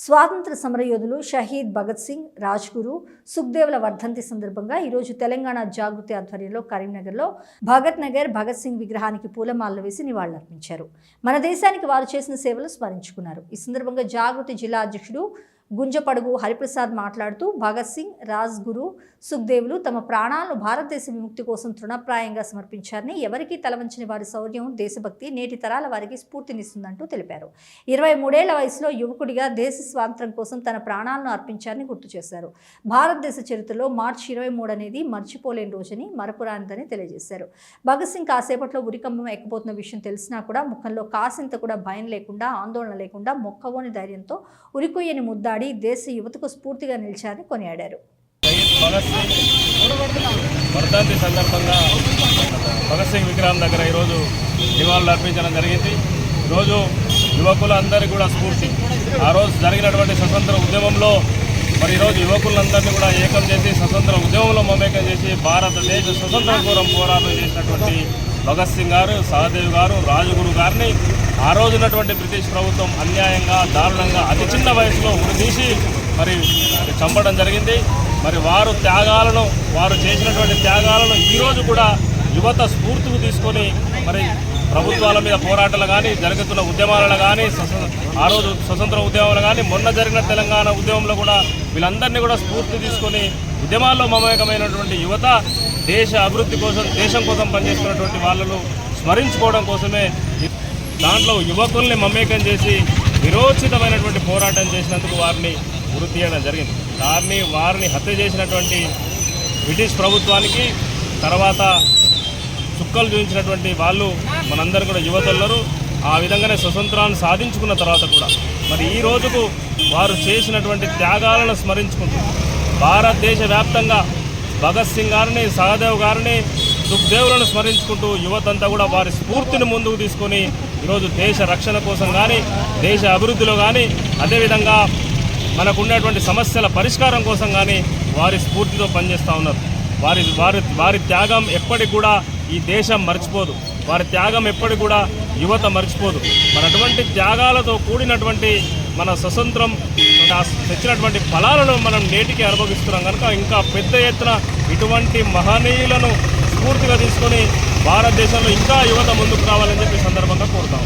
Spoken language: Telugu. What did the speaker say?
స్వాతంత్ర సమరయోధులు షహీద్ భగత్ సింగ్, రాజ్గురు, సుఖ్దేవ్ల వర్ధంతి సందర్భంగా ఈరోజు తెలంగాణ జాగృతి ఆధ్వర్యంలో కరీంనగర్లో భగత్ సింగ్ విగ్రహానికి పూలమాలలు వేసి నివాళులర్పించారు. మన దేశానికి వారు చేసిన సేవలు స్మరించుకున్నారు. ఈ సందర్భంగా జాగృతి జిల్లా అధ్యక్షుడు గుంజపడుగు హరిప్రసాద్ మాట్లాడుతూ భగత్ సింగ్, రాజ్గురు, సుఖ్దేవ్లు తమ ప్రాణాలను భారతదేశ విముక్తి కోసం తృణప్రాయంగా సమర్పించారని, ఎవరికీ తలవంచని వారి శౌర్యం, దేశభక్తి నేటి తరాల వారికి స్ఫూర్తినిస్తుందంటూ తెలిపారు. 23 ఏళ్ల వయసులో యువకుడిగా దేశ స్వాతంత్ర్యం కోసం తన ప్రాణాలను అర్పించారని గుర్తు చేశారు. భారతదేశ చరిత్రలో మార్చి 23 అనేది మర్చిపోలేని రోజని, మరపురానిదని తెలియజేశారు. భగత్ సింగ్ కాసేపట్లో ఉరికంబం ఎక్కబోతున్న విషయం తెలిసినా కూడా ముఖంలో కాసింత కూడా భయం లేకుండా, ఆందోళన లేకుండా మొక్కవోని ధైర్యంతో ఉరికొయ్యని ముద్దాడి దేశ యువతకు స్ఫూర్తిగా నిలిచారని కొనియాడారు. వర్ధంతి సందర్భంగా భగత్ సింగ్ విగ్రహం దగ్గర ఈరోజు నివాళులు అర్పించడం జరిగింది. ఈరోజు యువకులందరికీ కూడా స్ఫూర్తి. ఆ రోజు జరిగినటువంటి స్వతంత్ర ఉద్యమంలో మరి ఈరోజు యువకులందరినీ కూడా ఏకం చేసి స్వతంత్ర ఉద్యమంలో మమేకం చేసి భారతదేశ స్వతంత్ర కోసం పోరాటం చేసినటువంటి భగత్ సింగ్ గారు, సహదేవ్ గారు, రాజగురు గారిని ఆ రోజు ఉన్నటువంటి బ్రిటిష్ ప్రభుత్వం అన్యాయంగా, దారుణంగా అతి చిన్న వయసులో ఉరిదీసి మరి చంపడం జరిగింది. మరి వారు చేసినటువంటి త్యాగాలను ఈరోజు కూడా యువత స్ఫూర్తికి తీసుకొని మరి ప్రభుత్వాల మీద పోరాటాలు కానీ, జరుగుతున్న ఉద్యమాలను కానీ, ఆ రోజు స్వతంత్ర ఉద్యమాలు కానీ, మొన్న జరిగిన తెలంగాణ ఉద్యమంలో కూడా వీళ్ళందరినీ కూడా స్ఫూర్తి తీసుకొని ఉద్యమాల్లో మమేకమైనటువంటి యువత దేశ అభివృద్ధి కోసం, దేశం కోసం పనిచేస్తున్నటువంటి వాళ్ళను స్మరించుకోవడం కోసమే దాంట్లో యువకుల్ని మమేకం చేసి విరోచితమైనటువంటి పోరాటం చేసినందుకు వారిని ఉరి తీయడం జరిగింది. వారిని హత్య చేసినటువంటి బ్రిటిష్ ప్రభుత్వానికి తర్వాత చుక్కలు చూపించినటువంటి వాళ్ళు మనందరూ కూడా యువతున్నారు. ఆ విధంగానే స్వతంత్రాన్ని సాధించుకున్న తర్వాత కూడా మరి ఈ రోజుకు వారు చేసినటువంటి త్యాగాలను స్మరించుకుంటూ భారతదేశ వ్యాప్తంగా భగత్ సింగ్ గారిని, సహదేవ్ గారిని, సుఖ్దేవ్లను స్మరించుకుంటూ యువతంతా కూడా వారి స్ఫూర్తిని ముందుకు తీసుకొని ఈరోజు దేశ రక్షణ కోసం కానీ, దేశ అభివృద్ధిలో కానీ, అదేవిధంగా మనకు ఉన్నటువంటి సమస్యల పరిష్కారం కోసం కానీ వారి స్ఫూర్తితో పనిచేస్తూ ఉన్నారు. వారి త్యాగం ఎప్పటికి కూడా ఈ దేశం మర్చిపోదు. వారి త్యాగం ఎప్పటికి కూడా యువత మర్చిపోదు. మరి అటువంటి త్యాగాలతో కూడినటువంటి మన స్వతంత్రం తెచ్చినటువంటి ఫలాలను మనం నేటికి అనుభవిస్తున్నాం కనుక ఇంకా పెద్ద ఎత్తున ఇటువంటి మహనీయులను స్ఫూర్తిగా తీసుకొని భారతదేశంలో ఇంకా యువత ముందుకు రావాలని చెప్పి సందర్భంగా కోరుతాం.